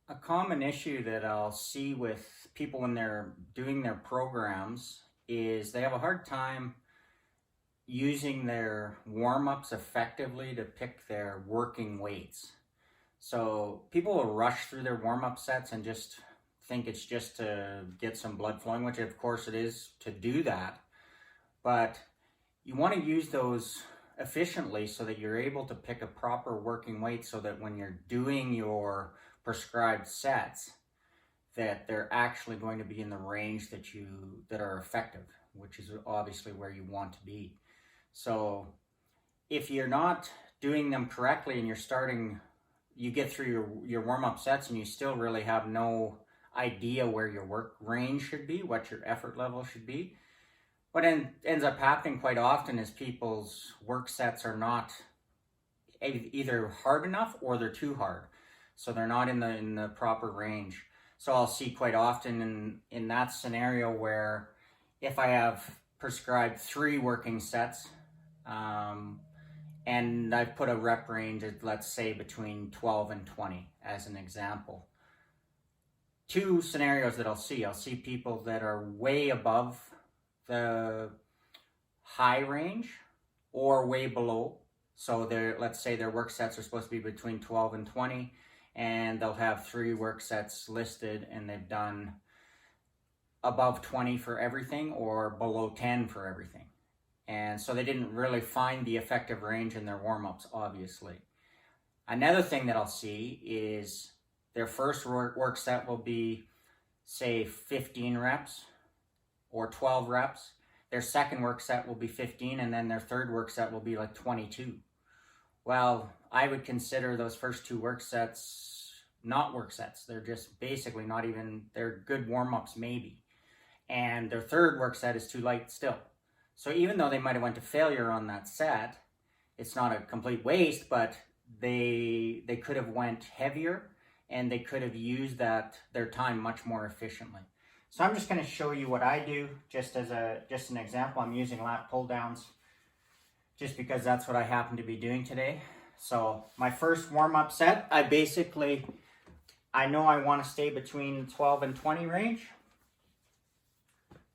A common issue that I'll see with people when they're doing their programs is they have a hard time using their warm-ups effectively to pick their working weights. So people will rush through their warm-up sets and just think it's just to get some blood flowing, which of course it is to do that. But you want to use those efficiently so that you're able to pick a proper working weight so that when you're doing your prescribed sets that they're actually going to be in the range that are effective, which is obviously where you want to be. So if you're not doing them correctly and you get through your warm-up sets and you still really have no idea where your work range should be, what your effort level should be, what ends up happening quite often is people's work sets are not either hard enough or they're too hard. So they're not in the proper range. So I'll see quite often in that scenario where if I have prescribed 3 working sets, and I've put a rep range of, let's say, between 12 and 20 as an example. 2 scenarios that I'll see people that are way above the high range or way below. So let's say their work sets are supposed to be between 12 and 20, and they'll have 3 work sets listed and they've done above 20 for everything or below 10 for everything. And so they didn't really find the effective range in their warm-ups, obviously. Another thing that I'll see is their first work set will be, say, 15 reps or 12 reps. Their second work set will be 15, and then their third work set will be like 22. Well, I would consider those first 2 work sets not work sets. They're just basically not even, they're good warm-ups maybe. And their third work set is too light still. So even though they might have went to failure on that set, it's not a complete waste, but they could have went heavier and they could have used their time much more efficiently. So I'm just going to show you what I do just as an example. I'm using lat pull downs just because that's what I happen to be doing today. So my first warm-up set, I know I want to stay between 12 and 20 range.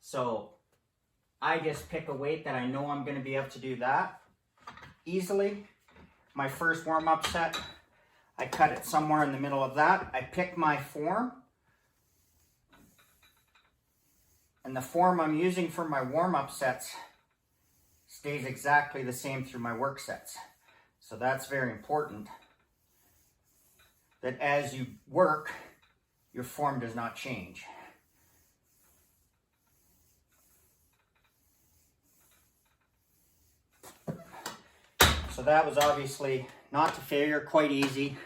So I just pick a weight that I know I'm going to be able to do that easily. My first warm-up set, I cut it somewhere in the middle of that. I pick my form. And the form I'm using for my warm-up sets stays exactly the same through my work sets. So that's very important, that as you work, your form does not change. So that was obviously not to failure, quite easy,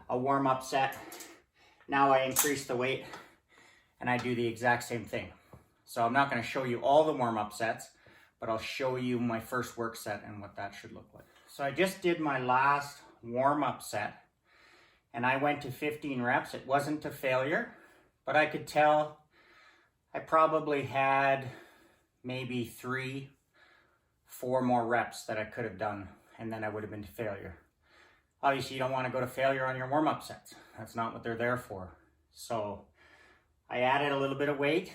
a warm-up set. Now I increase the weight and I do the exact same thing. So I'm not going to show you all the warm-up sets, but I'll show you my first work set and what that should look like. So I just did my last warm-up set and I went to 15 reps. It wasn't to failure, but I could tell I probably had maybe 3, 4 more reps that I could have done, and then I would have been to failure. Obviously, you don't want to go to failure on your warm-up sets. That's not what they're there for. So I added a little bit of weight,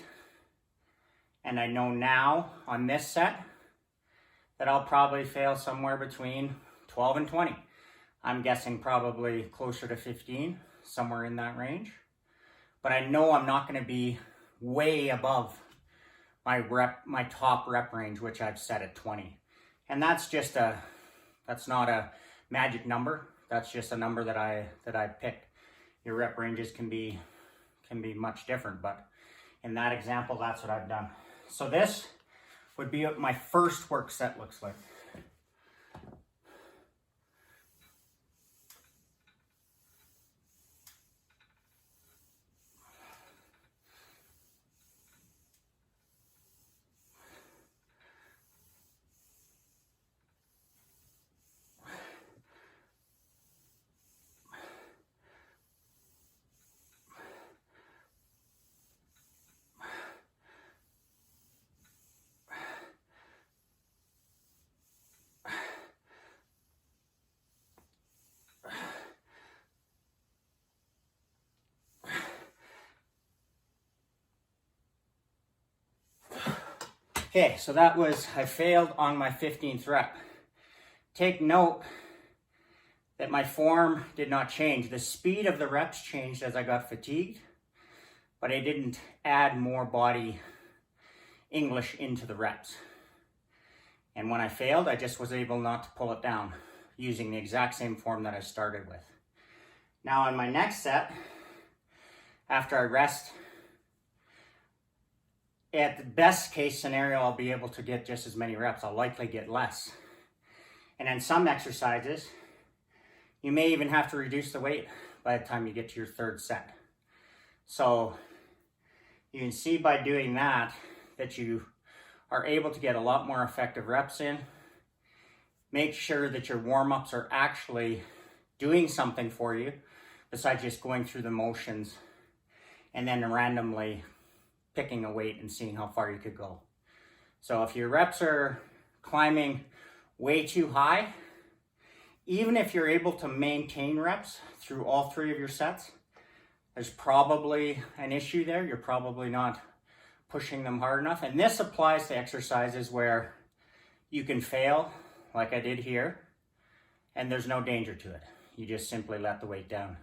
and I know now on this set that I'll probably fail somewhere between 12 and 20. I'm guessing probably closer to 15, somewhere in that range. But I know I'm not going to be way above my top rep range, which I've set at 20. And that's not a magic number. That's just a number that I picked. Your rep ranges can be much different, but in that example, that's what I've done. So this would be what my first work set looks like. Okay, so that was, I failed on my 15th rep. Take note that my form did not change. The speed of the reps changed as I got fatigued, but I didn't add more body English into the reps. And when I failed, I just was able not to pull it down using the exact same form that I started with. Now on my next set, after I rest, at the best case scenario, I'll be able to get just as many reps. I'll likely get less. And then some exercises, you may even have to reduce the weight by the time you get to your third set. So you can see by doing that you are able to get a lot more effective reps in. Make sure that your warm-ups are actually doing something for you besides just going through the motions and then randomly picking a weight and seeing how far you could go. So if your reps are climbing way too high, even if you're able to maintain reps through all 3 of your sets, there's probably an issue there. You're probably not pushing them hard enough. And this applies to exercises where you can fail, like I did here, and there's no danger to it. You just simply let the weight down.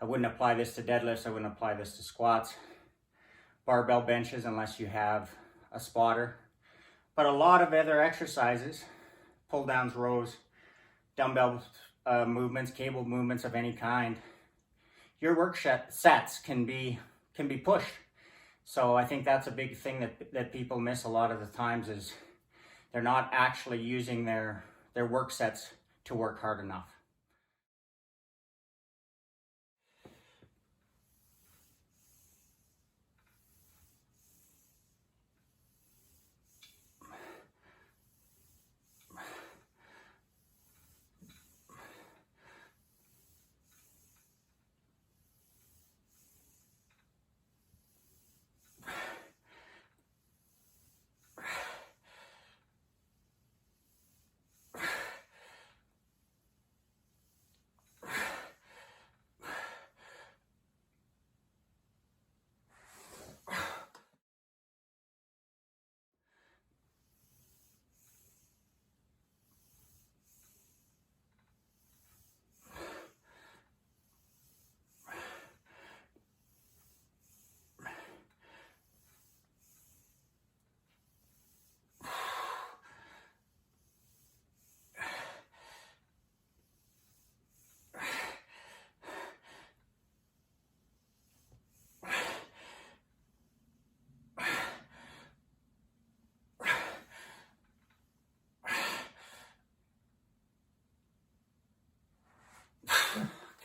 I wouldn't apply this to deadlifts. I wouldn't apply this to squats, barbell benches, unless you have a spotter. But a lot of other exercises, pull downs, rows, dumbbell movements, cable movements of any kind, your work sets can be pushed. So I think that's a big thing that people miss a lot of the times, is they're not actually using their work sets to work hard enough.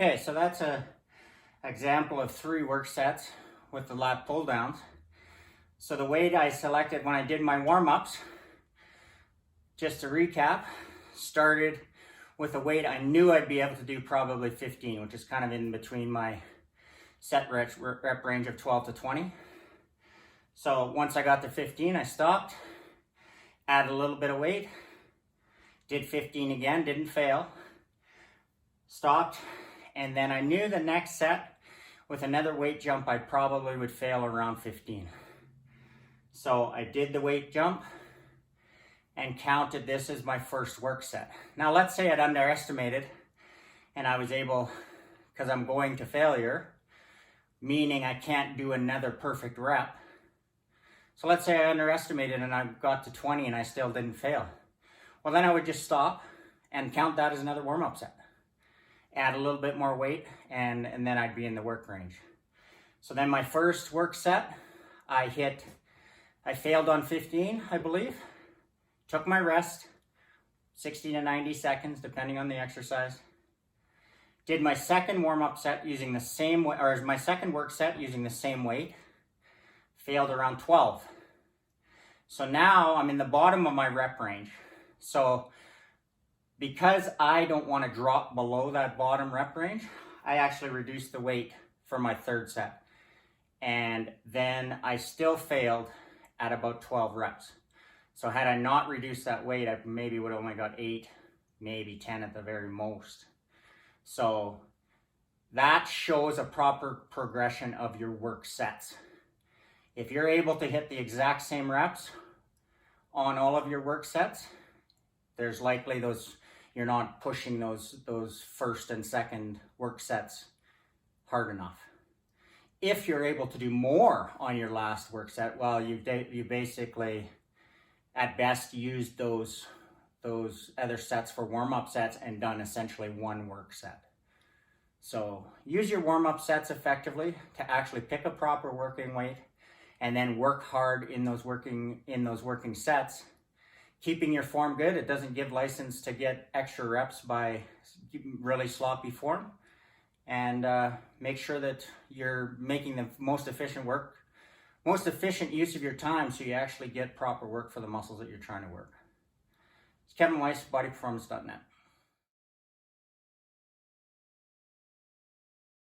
Okay, so that's an example of 3 work sets with the lat pull downs. So the weight I selected when I did my warm-ups, just to recap, started with a weight I knew I'd be able to do, probably 15, which is kind of in between my set rep range of 12 to 20. So once I got to 15, I stopped, added a little bit of weight, did 15 again, didn't fail, stopped, and then I knew the next set with another weight jump I probably would fail around 15. So I did the weight jump and counted this as my first work set. Now let's say I'd underestimated and I was able, because I'm going to failure, meaning I can't do another perfect rep. So let's say I underestimated and I got to 20 and I still didn't fail. Well, then I would just stop and count that as another warm-up set. Add a little bit more weight, and then I'd be in the work range. So then my first work set, I failed on 15, I believe. Took my rest, 60 to 90 seconds, depending on the exercise. Did my second warm-up set using the same, or my second work set using the same weight. Failed around 12. So now I'm in the bottom of my rep range. So because I don't want to drop below that bottom rep range, I actually reduced the weight for my third set. And then I still failed at about 12 reps. So had I not reduced that weight, I maybe would have only got 8, maybe 10 at the very most. So that shows a proper progression of your work sets. If you're able to hit the exact same reps on all of your work sets, there's likely you're not pushing those first and second work sets hard enough. If you're able to do more on your last work set, well, you basically, at best, used those other sets for warm-up sets and done essentially one work set. So use your warm-up sets effectively to actually pick a proper working weight, and then work hard in those working sets, keeping your form good. It doesn't give license to get extra reps by really sloppy form, and make sure that you're making the most efficient use of your time, so you actually get proper work for the muscles that you're trying to work. It's Kevin Weiss, bodyperformance.net.